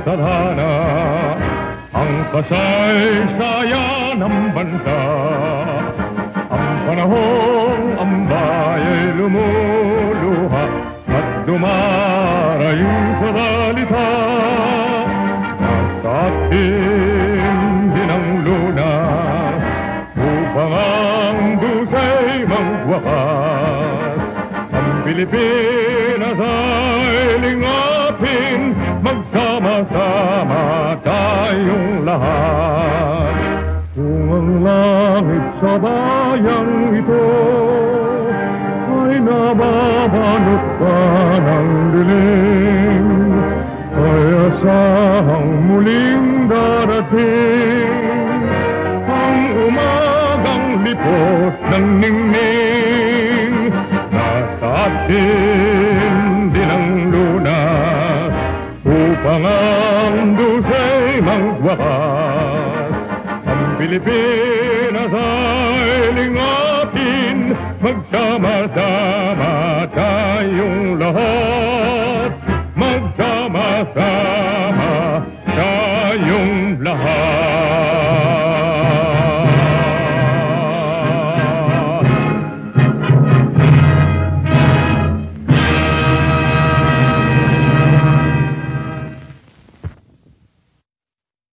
tadhana, ang kasay-saya ng bansa. Ang panahong ang baya'y lumuluha at dumarayo sa salita. At atin din ang luna upang ang dusay magwakas. Ang Pilipinas ay lingapin, magsama-sama tayong lahat. Kung ang langit sa bayang ito ay nababanot pa ng dilim, ay asahang muling darating ang umagang lipot ng ningning. Nasa atin din ang luna upang ang dusay magwakas. Ang Pilipinas ay lingapin, magsama-sama tayo.